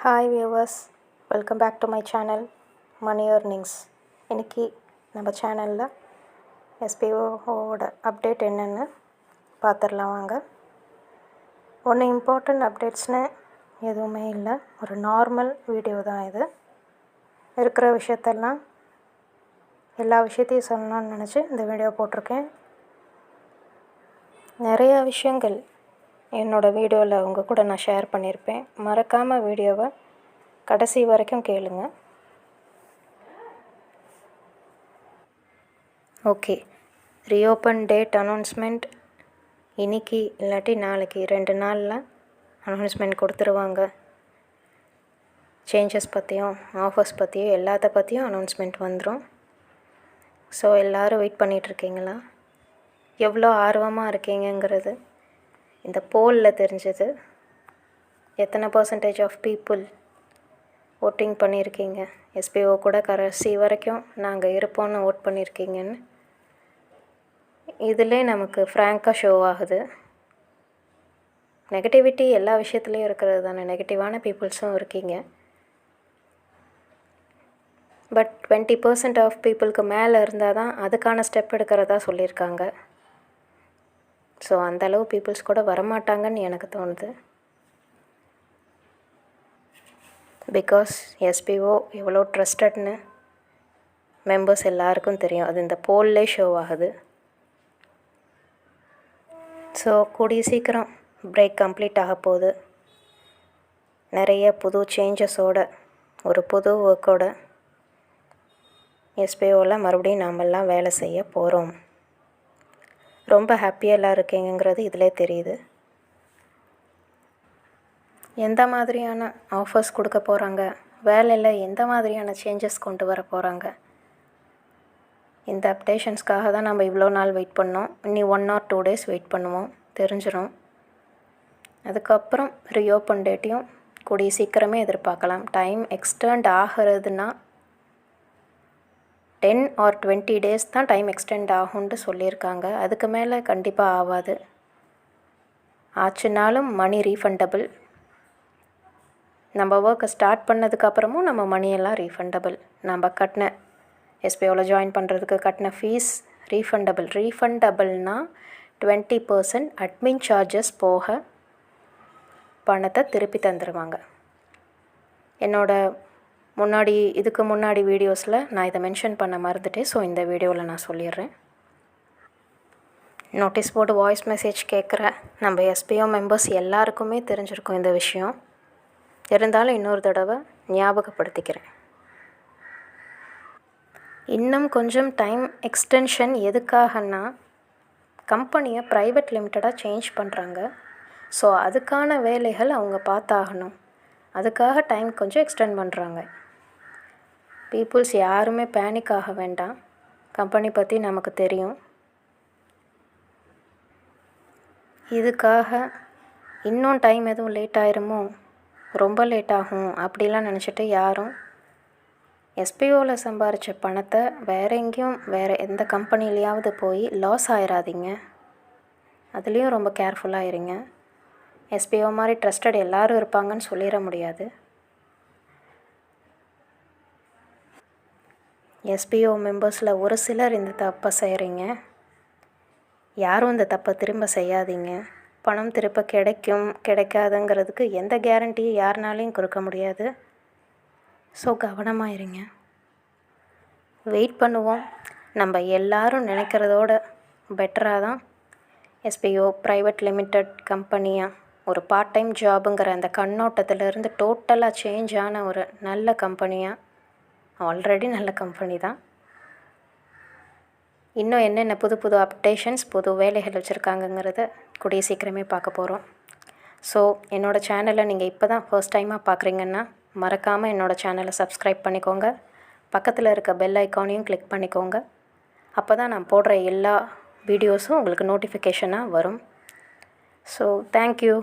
Hi viewers, welcome back to my channel money earnings. இன்றைக்கி நம்ம சேனலில் எஸ்பிஓவோட அப்டேட் என்னென்னு பார்த்துடலாம் வாங்க. ஒன்று இம்பார்ட்டண்ட் அப்டேட்ஸ்னு எதுவுமே இல்லை, ஒரு நார்மல் வீடியோ தான் இது. இருக்கிற விஷயத்தெல்லாம் எல்லா விஷயத்தையும் சொல்லணும்னு நினச்சி இந்த வீடியோ போட்டிருக்கேன். நிறையா விஷயங்கள் என்னோடய வீடியோவில் உங்கள் கூட நான் ஷேர் பண்ணியிருப்பேன். மறக்காமல் வீடியோவை கடைசி வரைக்கும் கேளுங்க. ஓகே, ரீஓப்பன் டேட் அனௌன்ஸ்மெண்ட் இன்றைக்கி இல்லாட்டி நாளைக்கு 2 நாளில் அனௌன்ஸ்மெண்ட் கொடுத்துருவாங்க. சேஞ்சஸ் பற்றியும் ஆஃபர்ஸ் பற்றியும் எல்லாத்த பற்றியும் அனௌன்ஸ்மெண்ட் வந்துடும். ஸோ எல்லோரும் வெயிட் பண்ணிகிட்ருக்கீங்களா? எவ்வளோ ஆர்வமாக இருக்கீங்கங்கிறது இந்த போலில் தெரிஞ்சது. எத்தனை % ஆஃப் பீப்புள் ஓட்டிங் பண்ணியிருக்கீங்க, எஸ்பிஓ கூட கடைசி வரைக்கும் நாங்கள் இருப்போம்னு ஓட் பண்ணியிருக்கீங்கன்னு இதிலே நமக்கு ஃப்ராங்காக ஷோ ஆகுது. நெகட்டிவிட்டி எல்லா விஷயத்துலேயும் இருக்கிறது தானே, நெகட்டிவான பீப்புள்ஸும் இருக்கீங்க. பட் 20% ஆஃப் பீப்புளுக்கு மேலே இருந்தால் தான் அதுக்கான ஸ்டெப் எடுக்கிறதா சொல்லியிருக்காங்க. ஸோ அந்தளவு பீப்புள்ஸ் கூட வரமாட்டாங்கன்னு எனக்கு தோணுது. பிகாஸ் எஸ்பிஓ எவ்வளோ ட்ரஸ்டட்னு மெம்பர்ஸ் எல்லாருக்கும் தெரியும். அது இந்த போல்லே ஷோ ஆகுது. ஸோ கூடிய சீக்கிரம் பிரேக் கம்ப்ளீட் ஆக போகுது. நிறைய புது சேஞ்சஸோட ஒரு புது ஒர்க்கோட எஸ்பிஓவில் மறுபடியும் நாமெல்லாம் வேலை செய்ய போகிறோம். ரொம்ப ஹாப்பியாக எல்லாம் இருக்கீங்கிறது இதிலே தெரியுது. எந்த மாதிரியான ஆஃபர்ஸ் கொடுக்க போகிறாங்க, வேலையில் எந்த மாதிரியான சேஞ்சஸ் கொண்டு வர போகிறாங்க, இந்த அப்டேஷன்ஸ்க்காக தான் நம்ம இவ்வளோ நாள் வெயிட் பண்ணோம். இன்னி 1 or 2 days வெயிட் பண்ணுவோம், தெரிஞ்சிடும். அதுக்கப்புறம் ரீஓப்பன் டேட்டையும் கூடிய சீக்கிரமே எதிர்பார்க்கலாம். டைம் எக்ஸ்டெண்ட் ஆகிறதுனா 10 or 20 days தான் டைம் எக்ஸ்டெண்ட் ஆகும்னு சொல்லியிருக்காங்க. அதுக்கு மேலே கண்டிப்பாக ஆகாது. ஆச்சுனாலும் மணி ரீஃபண்டபிள். நம்ம ஒர்க்கை ஸ்டார்ட் பண்ணதுக்கப்புறமும் நம்ம மணியெல்லாம் ரீஃபண்டபிள். நம்ம கட்டின எஸ்பிஓவில் ஜாயின் பண்ணுறதுக்கு கட்டின ஃபீஸ் ரீஃபண்டபிள். ரீஃபண்டபிள்னால் 20% அட்மின் சார்ஜஸ் போக பணத்தை திருப்பி தந்துடுவாங்க. இதுக்கு முன்னாடி வீடியோஸில் நான் இதை மென்ஷன் பண்ண மறந்துட்டேன். ஸோ இந்த வீடியோவில் நான் சொல்லிடுறேன். நோட்டீஸ் போர்டு வாய்ஸ் மெசேஜ் கேட்குற நம்ம எஸ்பிஓ மெம்பர்ஸ் எல்லாருக்குமே தெரிஞ்சிருக்கும் இந்த விஷயம். இருந்தாலும் இன்னொரு தடவை ஞாபகப்படுத்திக்கிறேன். இன்னும் கொஞ்சம் டைம் எக்ஸ்டென்ஷன் எதுக்காகன்னா, கம்பெனியை ப்ரைவேட் லிமிட்டடாக சேஞ்ச் பண்ணுறாங்க. ஸோ அதுக்கான வேலைகள் அவங்க பார்த்தாகணும். அதுக்காக டைம் கொஞ்சம் எக்ஸ்டெண்ட் பண்ணுறாங்க. பீப்புள்ஸ் யாருமே பேனிக் ஆக வேண்டாம். கம்பெனி பற்றி நமக்கு தெரியும். இதுக்காக இன்னும் டைம் எதுவும் லேட் ஆயிருமோ, ரொம்ப லேட் ஆகும் அப்படிலாம் நினச்சிட்டு யாரும் எஸ்பிஓவில் சம்பாரித்த பணத்தை வேறு எந்த கம்பெனிலையாவது போய் லாஸ் ஆயிடாதீங்க. அதுலேயும் ரொம்ப கேர்ஃபுல்லாக இருங்க. எஸ்பிஓ மாதிரி ட்ரஸ்டட் எல்லோரும் இருப்பாங்கன்னு சொல்லிட முடியாது. எஸ்பிஓ மெம்பர்ஸில் ஒரு சிலர் இந்த தப்பை செய்கிறீங்க. யாரும் இந்த தப்பை திரும்ப செய்யாதீங்க. பணம் திரும்ப கிடைக்காதுங்கிறதுக்கு எந்த கேரண்டியும் யாருனாலையும் கொடுக்க முடியாது. ஸோ கவனமாக இருங்க. வெயிட் பண்ணுவோம். நம்ம எல்லாரும் நினைக்கிறதோட பெட்டராக தான் எஸ்பிஓ ப்ரைவேட் லிமிட்டட் கம்பெனியாக ஒரு பார்ட் டைம் ஜாபுங்கிற அந்த கண்ணோட்டத்திலேருந்து டோட்டலாக சேஞ்ச் ஆன ஒரு நல்ல கம்பெனியாக, ஆல்ரெடி நல்ல கம்பெனி தான். இன்னும் என்னென்ன புது அப்டேஷன்ஸ், புது வேலைகள் வச்சுருக்காங்கங்கிறத கூடிய சீக்கிரமே பார்க்க போகிறோம். ஸோ என்னோடய சேனலை நீங்கள் இப்போ தான் ஃபர்ஸ்ட் டைமாக பார்க்குறீங்கன்னா மறக்காமல் என்னோடய சேனலை சப்ஸ்கிரைப் பண்ணிக்கோங்க. பக்கத்தில் இருக்க பெல் ஐக்கானையும் கிளிக் பண்ணிக்கோங்க. அப்போ தான் நான் போடுற எல்லா வீடியோஸும் உங்களுக்கு நோட்டிஃபிகேஷனாக வரும். So thank you.